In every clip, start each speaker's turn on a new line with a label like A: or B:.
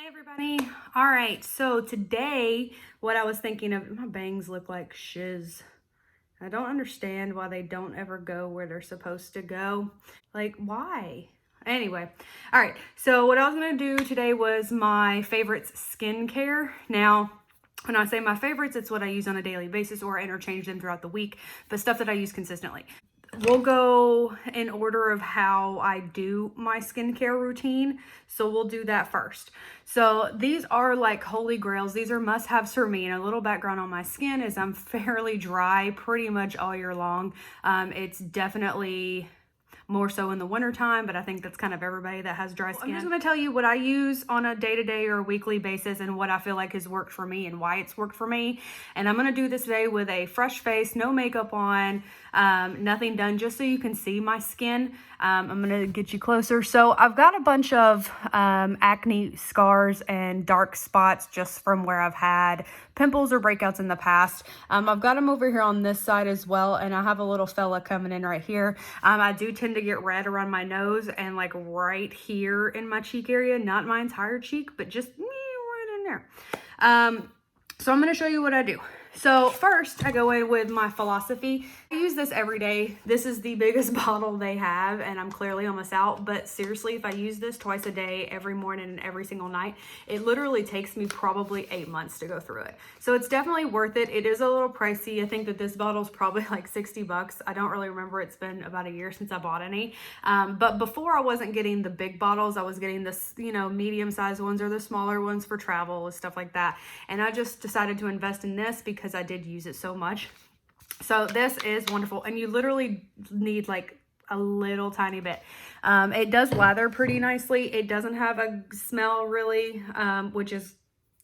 A: Hi everybody. All right, so today what I was thinking of, my bangs look like shiz. I don't understand why they don't ever go where they're supposed to go. Like, why? Anyway, all right, so what I was gonna do today was my favorites skincare. Now, when I say my favorites, it's what I use on a daily basis or I interchange them throughout the week, but stuff that I use consistently. We'll go in order of how I do my skincare routine. So we'll do that first. So these are like holy grails. These are must-haves for me. And a little background on my skin is I'm fairly dry pretty much all year long. It's definitely more so in the winter time, but I think that's kind of everybody that has dry skin. I'm just going to tell you what I use on a day-to-day or weekly basis and what I feel like has worked for me and why it's worked for me. And I'm going to do this today with a fresh face, no makeup on, nothing done, just so you can see my skin. I'm going to get you closer. So I've got a bunch of acne scars and dark spots just from where I've had pimples or breakouts in the past. I've got them over here on this side as well, and I have a little fella coming in right here. I do tend to get red around my nose and like right here in my cheek area, not my entire cheek, but just right in there. So I'm going to show you what I do. So first I go in with my Philosophy. I use this every day. This is the biggest bottle they have and I'm clearly almost out, but seriously, if I use this twice a day, every morning and every single night, it literally takes me probably 8 months to go through it. So it's definitely worth it. It is a little pricey. I think that this bottle is probably like 60 bucks. I don't really remember. It's been about a year since I bought any. But before I wasn't getting the big bottles. I was getting this, medium sized ones or the smaller ones for travel and stuff like that. And I just decided to invest in this because I did use it so much. So this is wonderful, and you literally need like a little tiny bit. It does lather pretty nicely. It doesn't have a smell really, which is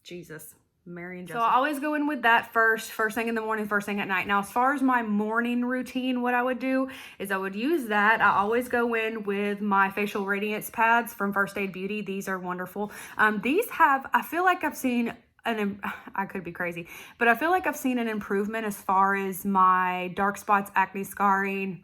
A: Jesus, Mary and Joseph. So I always go in with that first thing in the morning, first thing at night. Now, as far as my morning routine, what I would do is I would use that. I always go in with my facial radiance pads from First Aid Beauty. These are wonderful. These have, I feel like I've seen I could be crazy, but I feel like I've seen an improvement as far as my dark spots, acne scarring,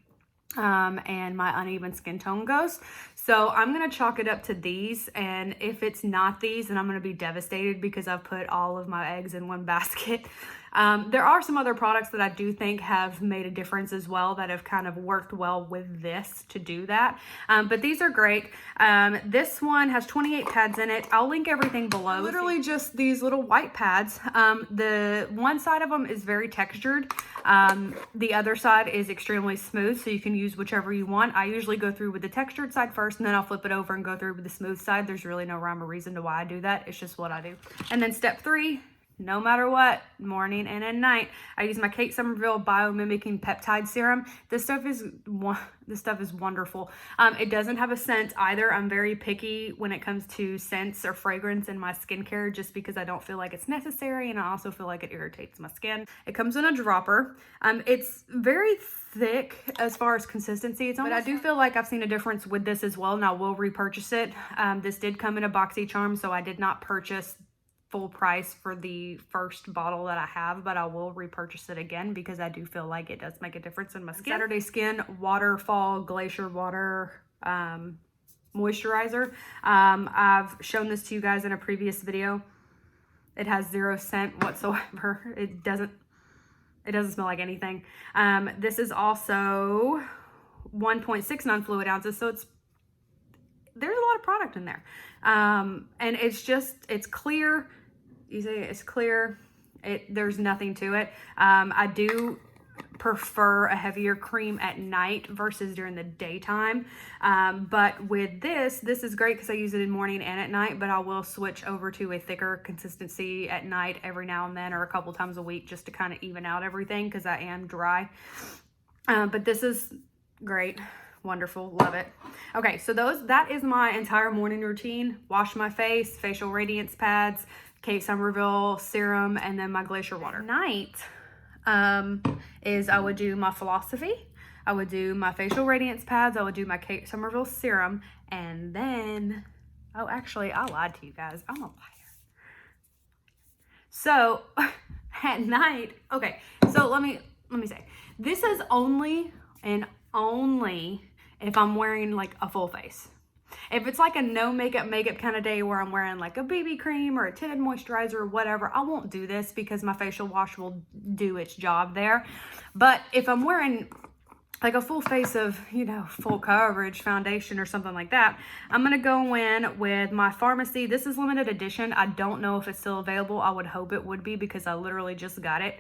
A: and my uneven skin tone goes. So I'm going to chalk it up to these. And if it's not these, then I'm going to be devastated because I've put all of my eggs in one basket. There are some other products that I do think have made a difference as well that have kind of worked well with this to do that. But these are great. This one has 28 pads in it. I'll link everything below. Literally just these little white pads. The one side of them is very textured. The other side is extremely smooth, so you can use whichever you want. I usually go through with the textured side first, and then I'll flip it over and go through with the smooth side. There's really no rhyme or reason to why I do that. It's just what I do. And then step 3, no matter what, morning and at night, I use my Somerville Bio-Mimicking Peptide Serum. This stuff is wonderful. It doesn't have a scent either. I'm very picky when it comes to scents or fragrance in my skincare just because I don't feel like it's necessary, and I also feel like it irritates my skin. It comes in a dropper. It's very thick as far as consistency. But I do feel like I've seen a difference with this as well, and I will repurchase it. This did come in a BoxyCharm, so I did not purchase full price for the first bottle that I have, but I will repurchase it again because I do feel like it does make a difference in my skin. Saturday Skin Waterfall Glacier Water Moisturizer. I've shown this to you guys in a previous video. It has 0 scent whatsoever. It doesn't smell like anything. This is also 1.6 non-fluid ounces, so there's a lot of product in there. And it's clear. You say it's clear. There's nothing to it. I do prefer a heavier cream at night versus during the daytime. But with this is great because I use it in morning and at night, but I will switch over to a thicker consistency at night every now and then or a couple times a week just to kind of even out everything because I am dry. But this is great. Wonderful. Love it. Okay, so that is my entire morning routine. Wash my face, facial radiance pads, Somerville serum, and then my Glacier water. Night is I would do my Philosophy. I would do my facial radiance pads. I would do my Somerville serum, and then, oh, actually, I lied to you guys. I'm a liar. So at night, okay, so let me say, this is only if I'm wearing like a full face. If it's like a no makeup kind of day where I'm wearing like a BB cream or a tinted moisturizer or whatever, I won't do this because my facial wash will do its job there. But if I'm wearing like a full face of, you know, full coverage foundation or something like that, I'm going to go in with my Pharmacy. This is limited edition. I don't know if it's still available. I would hope it would be because I literally just got it.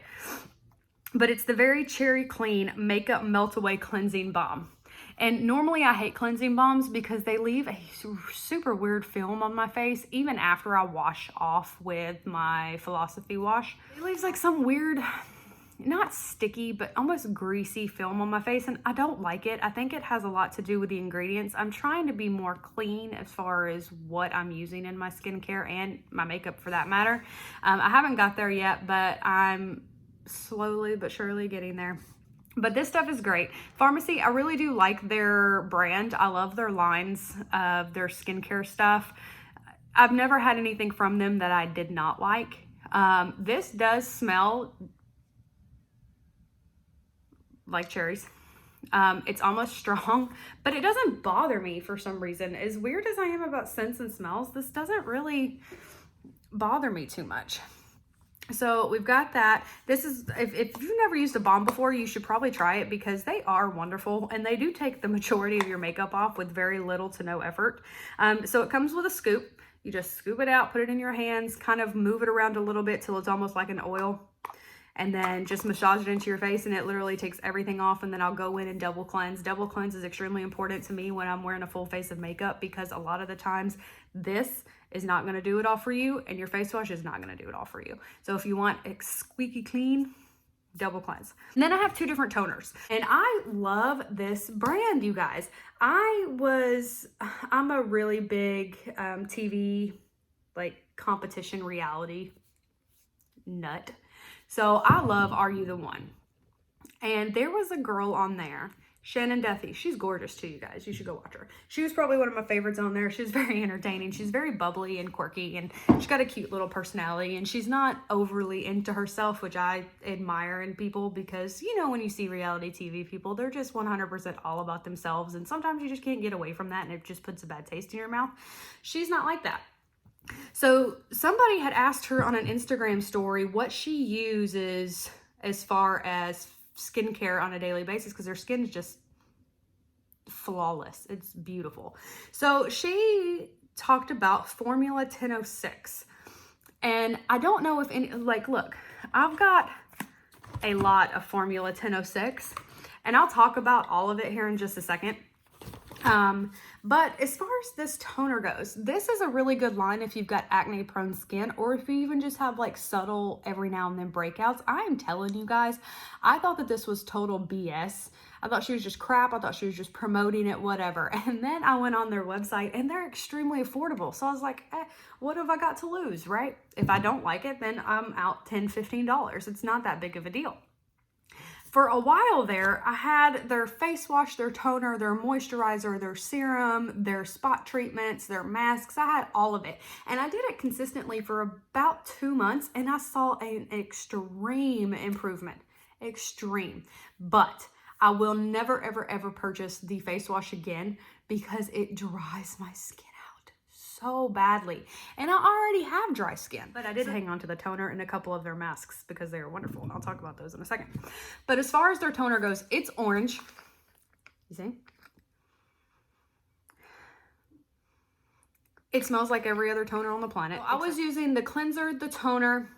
A: But it's the Very Cherry Clean Makeup Melt Away Cleansing Balm. And normally I hate cleansing balms because they leave a super weird film on my face even after I wash off with my Philosophy wash. It leaves like some weird, not sticky, but almost greasy film on my face, and I don't like it. I think it has a lot to do with the ingredients. I'm trying to be more clean as far as what I'm using in my skincare and my makeup for that matter. I haven't got there yet, but I'm slowly but surely getting there. But this stuff is great. Pharmacy, I really do like their brand. I love their lines of their skincare stuff. I've never had anything from them that I did not like. This does smell like cherries. It's almost strong, but it doesn't bother me for some reason. As weird as I am about scents and smells, this doesn't really bother me too much. So we've got that. This is, if you've never used a balm before, you should probably try it because they are wonderful and they do take the majority of your makeup off with very little to no effort. So it comes with a scoop. You just scoop it out, put it in your hands, kind of move it around a little bit till it's almost like an oil, and then just massage it into your face, and it literally takes everything off. And then I'll go in and double cleanse. Double cleanse is extremely important to me when I'm wearing a full face of makeup because a lot of the times this is not going to do it all for you and your face wash is not going to do it all for you. So if you want it squeaky clean, double cleanse. And then I have two different toners, and I love this brand, you guys. I'm a really big TV like competition reality nut. So I love Are You the One? And there was a girl on there, Shannon Duffy. She's gorgeous too, you guys. You should go watch her. She was probably one of my favorites on there. She's very entertaining. She's very bubbly and quirky, and she's got a cute little personality, and she's not overly into herself, which I admire in people because, you know, when you see reality TV people, they're just 100% all about themselves, and sometimes you just can't get away from that, and it just puts a bad taste in your mouth. She's not like that. So somebody had asked her on an Instagram story what she uses as far as skincare on a daily basis because her skin is just flawless. It's beautiful. So she talked about Formula 1006. And I don't know if any, like, look, I've got a lot of Formula 1006 and I'll talk about all of it here in just a second. But as far as this toner goes, this is a really good line if you've got acne prone skin, or if you even just have like subtle every now and then breakouts. I am telling you guys, I thought that this was total BS. I thought she was just crap. I thought she was just promoting it, whatever. And then I went on their website and they're extremely affordable. So I was like, what have I got to lose, right? If I don't like it, then I'm out $10, $15. It's not that big of a deal. For a while there, I had their face wash, their toner, their moisturizer, their serum, their spot treatments, their masks. I had all of it. And I did it consistently for about 2 months, and I saw an extreme improvement. Extreme. But I will never, ever, ever purchase the face wash again because it dries my skin so badly, and I already have dry skin. But I did hang on to the toner and a couple of their masks because they are wonderful, and I'll talk about those in a second. But as far as their toner goes, it's orange. You see? It smells like every other toner on the planet. I was using the cleanser, the toner,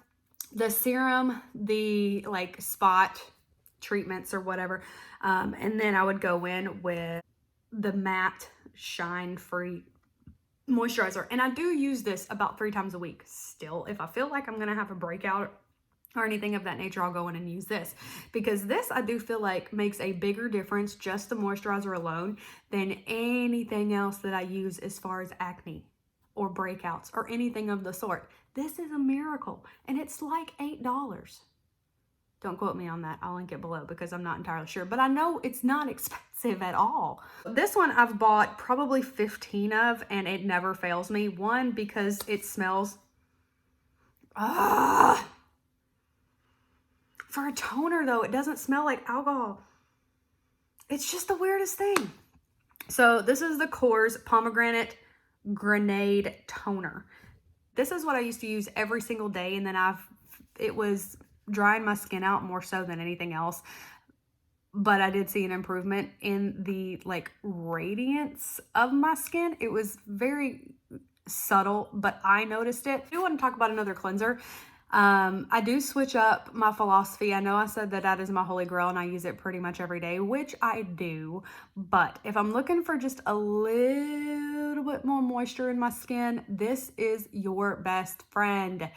A: the serum, the like spot treatments or whatever, and then I would go in with the matte shine free moisturizer. And I do use this about 3 times a week still. If I feel like I'm gonna have a breakout or anything of that nature, I'll go in and use this, because this I do feel like makes a bigger difference, just the moisturizer alone, than anything else that I use as far as acne or breakouts or anything of the sort. This is a miracle, and it's like $8. Don't quote me on that. I'll link it below because I'm not entirely sure, but I know it's not expensive at all. This one I've bought probably 15 of, and it never fails me. One, because it smells, for a toner though, it doesn't smell like alcohol. It's just the weirdest thing. So this is the Korres Pomegranate Grenade Toner. This is what I used to use every single day, and then it was drying my skin out more so than anything else. But I did see an improvement in the like radiance of my skin. It was very subtle, but I noticed it. I do want to talk about another cleanser. I do switch up my philosophy. I know I said that that is my holy grail and I use it pretty much every day, which I do. But if I'm looking for just a little bit more moisture in my skin, this is your best friend.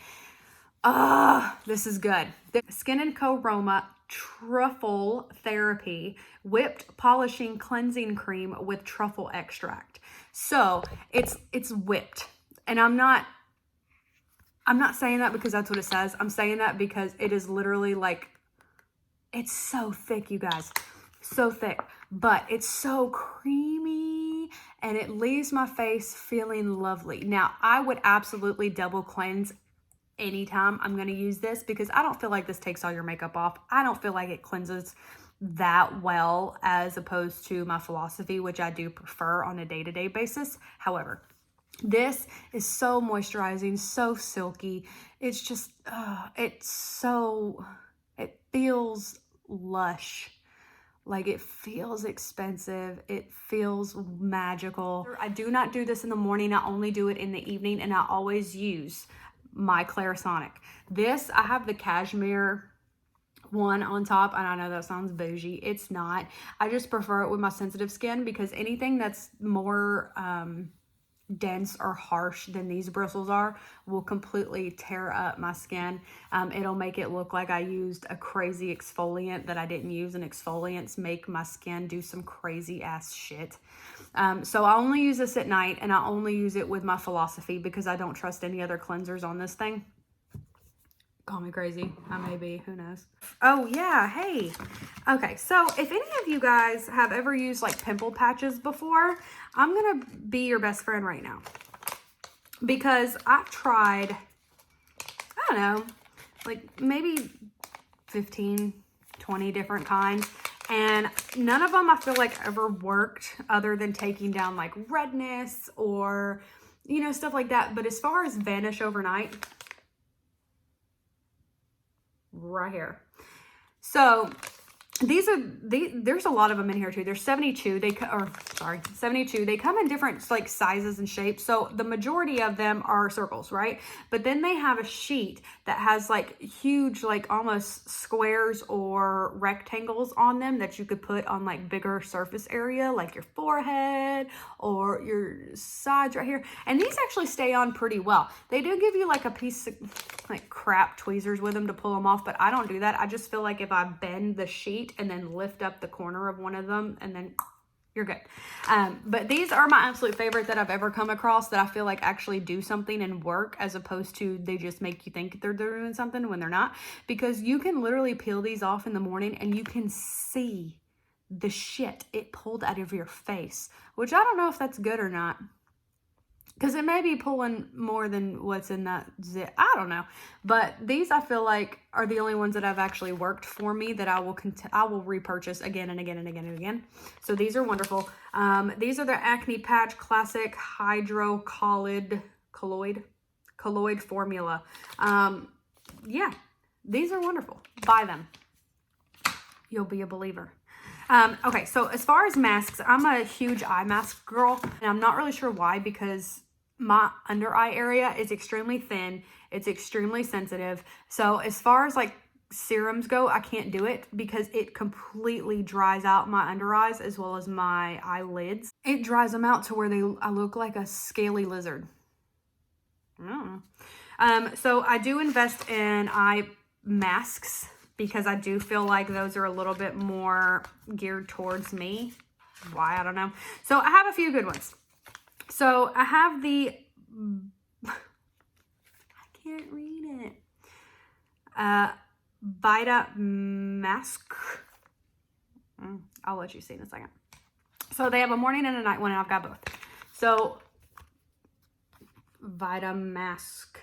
A: This is good. The Skin & Co. Roma Truffle Therapy Whipped Polishing Cleansing Cream with Truffle Extract. So it's whipped, and I'm not saying that because that's what it says. I'm saying that because it is literally like, it's so thick, you guys, so thick, but it's so creamy and it leaves my face feeling lovely. Now, I would absolutely double cleanse anytime I'm going to use this because I don't feel like this takes all your makeup off. I don't feel like it cleanses that well as opposed to my philosophy, which I do prefer on a day-to-day basis. However, this is so moisturizing, so silky. It's just, it feels lush. Like, it feels expensive. It feels magical. I do not do this in the morning. I only do it in the evening, and I always use my Clarisonic. This, I have the cashmere one on top, and I know that sounds bougie. It's not. I just prefer it with my sensitive skin because anything that's more dense or harsh than these bristles are will completely tear up my skin. It'll make it look like I used a crazy exfoliant that I didn't use, and exfoliants make my skin do some crazy ass shit. So I only use this at night, and I only use it with my philosophy because I don't trust any other cleansers on this thing. Call me crazy. I may be. Who knows? Oh, yeah. Hey. Okay. So if any of you guys have ever used like pimple patches before, I'm going to be your best friend right now. Because I've tried, I don't know, like maybe 15, 20 different kinds. And none of them I feel like ever worked other than taking down like redness or, you know, stuff like that. But as far as vanish overnight, right here. So there's a lot of them in here too. There's 72. 72. They come in different like sizes and shapes. So the majority of them are circles, right? But then they have a sheet that has like huge, like almost squares or rectangles on them that you could put on like bigger surface area, like your forehead or your sides right here. And these actually stay on pretty well. They do give you like a piece of like crap tweezers with them to pull them off, but I don't do that. I just feel like if I bend the sheet and then lift up the corner of one of them and then you're good. But these are my absolute favorite that I've ever come across that I feel like actually do something and work, as opposed to they just make you think they're doing something when they're not. Because you can literally peel these off in the morning and you can see the shit it pulled out of your face, which I don't know if that's good or not. Because it may be pulling more than what's in that zip. I don't know. But these I feel like are the only ones that have actually worked for me that I will repurchase again and again and again and again. So these are wonderful. These are the Acne Patch Classic Hydrocolloid formula. Yeah, these are wonderful. Buy them. You'll be a believer. Okay, so as far as masks, I'm a huge eye mask girl, and I'm not really sure why, because my under eye area is extremely thin. It's extremely sensitive. So as far as like serums go, I can't do it because it completely dries out my under eyes as well as my eyelids. It dries them out to where I look like a scaly lizard. I don't know. So I do invest in eye masks because I do feel like those are a little bit more geared towards me. Why? I don't know. So I have a few good ones. So I have the, I can't read it. Mask. I'll let you see in a second. So they have a morning and a night one, and I've got both. So Mask.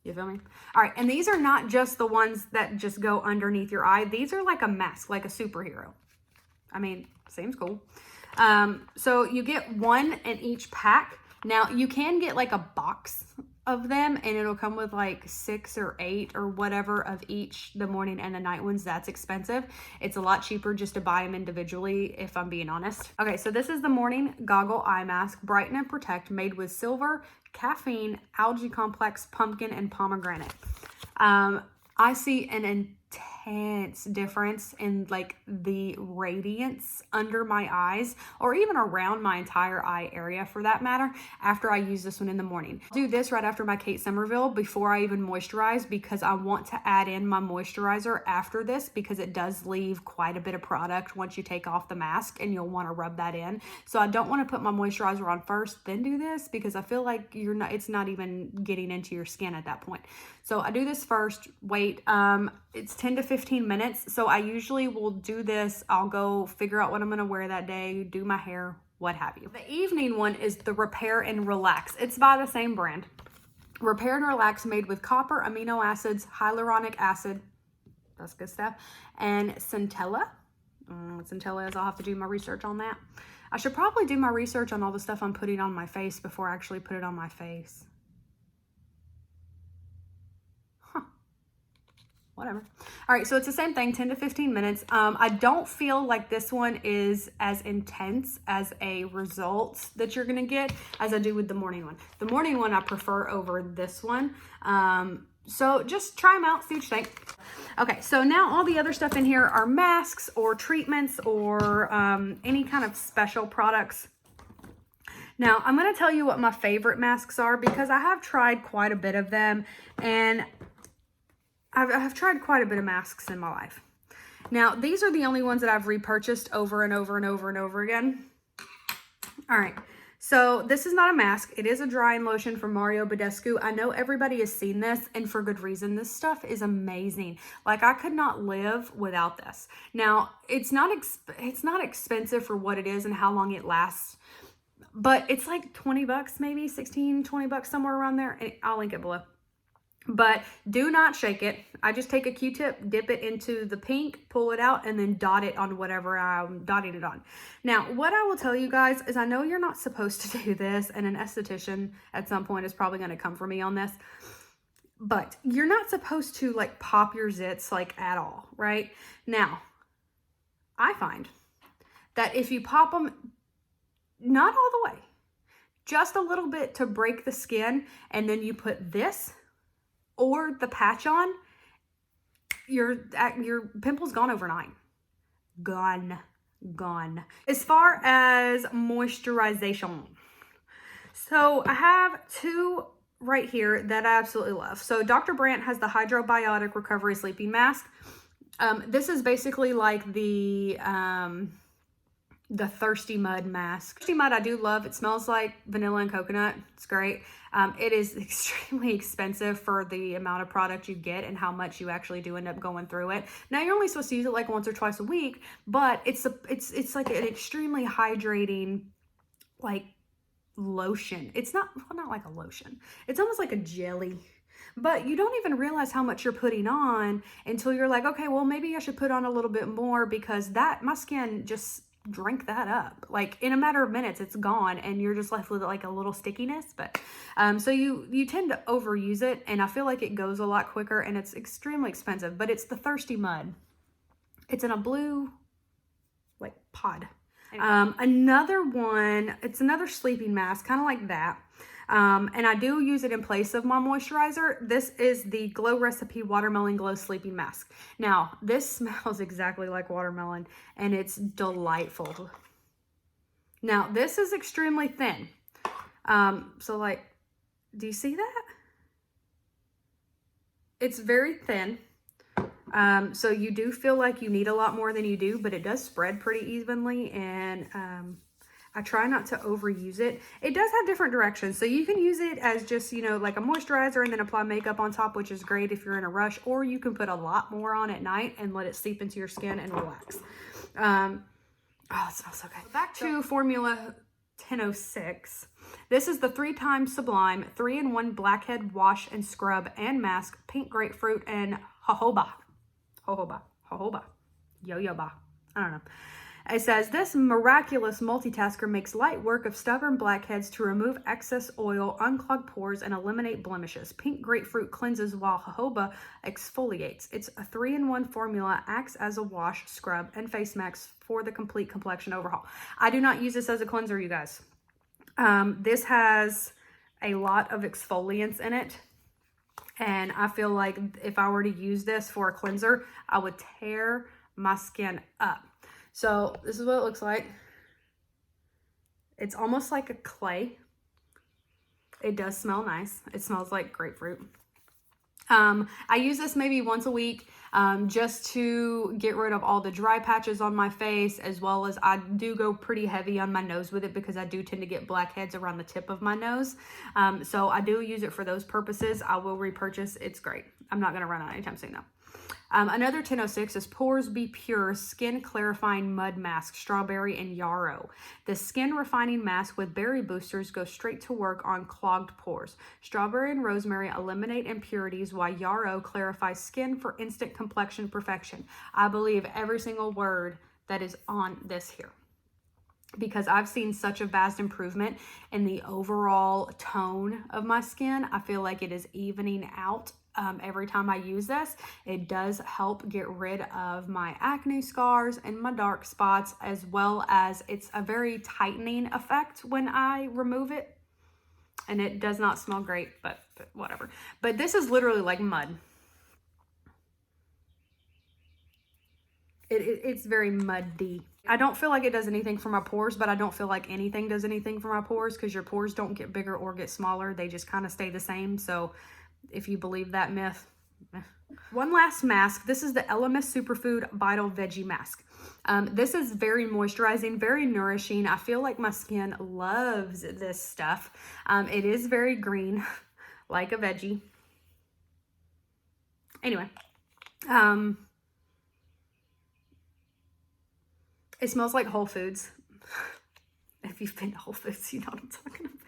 A: You feel me? All right. And these are not just the ones that just go underneath your eye. These are like a mask, like a superhero. I mean, seems cool. So you get one in each pack. Now you can get like a box of them, and it'll come with like 6 or 8 or whatever of each, the morning and the night ones. That's expensive. It's a lot cheaper just to buy them individually, if I'm being honest. Okay, so this is the morning goggle eye mask, Brighten and Protect, made with silver, caffeine, algae complex, pumpkin, and pomegranate. I see an intense difference in like the radiance under my eyes, or even around my entire eye area for that matter, after I use this one in the morning. I'll do this right after my Kate Somerville before I even moisturize, because I want to add in my moisturizer after this, because it does leave quite a bit of product once you take off the mask, and you'll want to rub that in. So I don't want to put my moisturizer on first, then do this, because I feel like it's not even getting into your skin at that point. So I do this first, wait, it's 10 to 15 minutes. So I usually will do this. I'll go figure out what I'm going to wear that day, do my hair, what have you. The evening one is the Repair and Relax. It's by the same brand. Repair and Relax, made with copper, amino acids, hyaluronic acid, that's good stuff, and centella. What centella is, I'll have to do my research on that. I should probably do my research on all the stuff I'm putting on my face before I actually put it on my face. Whatever. All right, so it's the same thing, 10 to 15 minutes. I don't feel like this one is as intense as a result that you're gonna get as I do with the morning one. The morning one I prefer over this one. So just try them out, see what you think. Okay, so now all the other stuff in here are masks or treatments or any kind of special products. Now, I'm gonna tell you what my favorite masks are, because I have tried quite a bit of them, and I've tried quite a bit of masks in my life. Now, these are the only ones that I've repurchased over and over and over and over again. All right, so this is not a mask. It is a drying lotion from Badescu. I know everybody has seen this, and for good reason. This stuff is amazing. Like, I could not live without this. Now, it's not expensive for what it is and how long it lasts, but it's like 20 bucks, maybe 16, 20 bucks, somewhere around there. And I'll link it below. But do not shake it. I just take a Q-tip, dip it into the pink, pull it out, and then dot it on whatever I'm dotting it on. Now, what I will tell you guys is, I know you're not supposed to do this, and an esthetician at some point is probably going to come for me on this, but you're not supposed to like pop your zits like at all, right? Now, I find that if you pop them, not all the way, just a little bit to break the skin, and then you put this or the patch on, your pimple's gone overnight. Gone. As far as moisturization, so I have two right here that I absolutely love. So Dr. Brandt has the Hydrobiotic Recovery Sleeping Mask. This is basically like the Thirsty Mud mask. Thirsty Mud I do love. It smells like vanilla and coconut. It's great. It is extremely expensive for the amount of product you get and how much you actually do end up going through it. Now, you're only supposed to use it like once or twice a week, but it's like an extremely hydrating like lotion. It's not like a lotion. It's almost like a jelly. But you don't even realize how much you're putting on until you're like, okay, well, maybe I should put on a little bit more, because my skin just drink that up. Like, in a matter of minutes, it's gone, and you're just left with like a little stickiness. But so you tend to overuse it, and I feel like it goes a lot quicker, and it's extremely expensive. But it's the Thirsty Mud. It's in a blue like pod. Another one, it's another sleeping mask, kind of like that. And I do use it in place of my moisturizer. This is the Glow Recipe Watermelon Glow Sleeping Mask. Now, this smells exactly like watermelon, and it's delightful. Now, this is extremely thin. So like, do you see that? It's very thin. So you do feel like you need a lot more than you do, but it does spread pretty evenly, and I try not to overuse it. It does have different directions, so you can use it as just, you know, like a moisturizer and then apply makeup on top, which is great if you're in a rush, or you can put a lot more on at night and let it seep into your skin and relax. Oh, it smells so good. Back to Formula 1006. This is the 3-time Sublime 3-in-1 Blackhead Wash and Scrub and Mask, Pink Grapefruit and Jojoba. Jojoba. Yo-yoba. I don't know. It says, this miraculous multitasker makes light work of stubborn blackheads to remove excess oil, unclog pores, and eliminate blemishes. Pink grapefruit cleanses while jojoba exfoliates. It's a 3-in-1 formula, acts as a wash, scrub, and face mask for the complete complexion overhaul. I do not use this as a cleanser, you guys. This has a lot of exfoliants in it. And I feel like if I were to use this for a cleanser, I would tear my skin up. So this is what it looks like. It's almost like a clay. It does smell nice. It smells like grapefruit. I use this maybe once a week just to get rid of all the dry patches on my face, as well as I do go pretty heavy on my nose with it because I do tend to get blackheads around the tip of my nose. So I do use it for those purposes. I will repurchase. It's great. I'm not going to run out anytime soon though. Another 1006 is Pores Be Pure Skin Clarifying Mud Mask, Strawberry and Yarrow. The skin refining mask with berry boosters goes straight to work on clogged pores. Strawberry and rosemary eliminate impurities, while yarrow clarifies skin for instant complexion perfection. I believe every single word that is on this here, because I've seen such a vast improvement in the overall tone of my skin. I feel like it is evening out. Every time I use this, it does help get rid of my acne scars and my dark spots, as well as it's a very tightening effect when I remove it. And it does not smell great, but whatever. But this is literally like mud. It's very muddy. I don't feel like it does anything for my pores, but I don't feel like anything does anything for my pores, because your pores don't get bigger or get smaller. They just kind of stay the same. So if you believe that myth. One last mask. This is the LMS Superfood Vital Veggie Mask. This is very moisturizing, very nourishing. I feel like my skin loves this stuff. It is very green, like a veggie. Anyway, it smells like Whole Foods. If you've been to Whole Foods, you know what I'm talking about.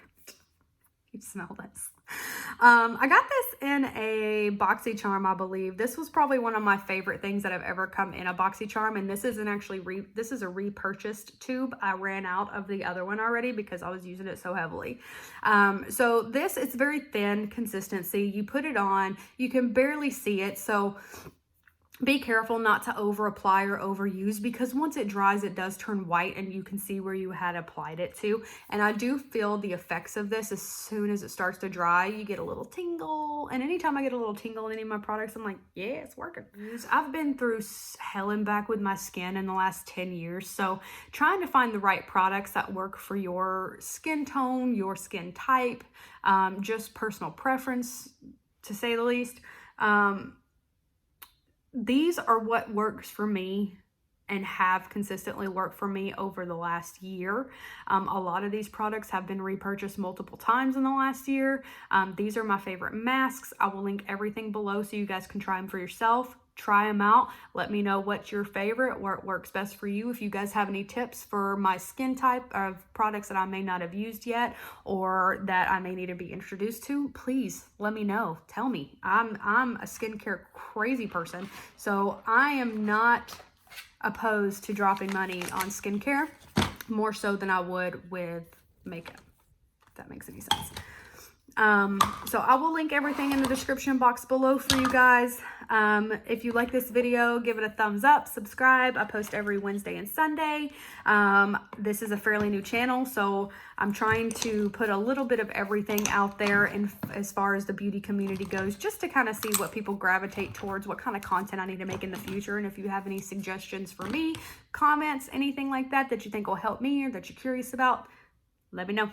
A: You smell this. I got this in a BoxyCharm, I believe. This was probably one of my favorite things that have ever come in a BoxyCharm, and this isn't actually this is a repurchased tube. I ran out of the other one already because I was using it so heavily. So this, it's very thin consistency. You put it on, you can barely see it, so be careful not to over apply or overuse, because once it dries, it does turn white and you can see where you had applied it to. And I do feel the effects of this as soon as it starts to dry. You get a little tingle, and anytime I get a little tingle in any of my products, I'm like, yeah, it's working. I've been through hell and back with my skin in the last 10 years. So trying to find the right products that work for your skin tone, your skin type, just personal preference, to say the least. These are what works for me and have consistently worked for me over the last year. A lot of these products have been repurchased multiple times in the last year. These are my favorite masks. I will link everything below so you guys can try them for yourself. Try them out. Let me know what's your favorite, what works best for you. If you guys have any tips for my skin type of products that I may not have used yet, or that I may need to be introduced to, please let me know. Tell me. I'm a skincare crazy person, so I am not opposed to dropping money on skincare, more so than I would with makeup, if that makes any sense. So I will link everything in the description box below for you guys. If you like this video, give it a thumbs up, subscribe. I post every Wednesday and Sunday. This is a fairly new channel, so I'm trying to put a little bit of everything out there in, as far as the beauty community goes, just to kind of see what people gravitate towards, what kind of content I need to make in the future. And if you have any suggestions for me, comments, anything like that that you think will help me or that you're curious about, let me know.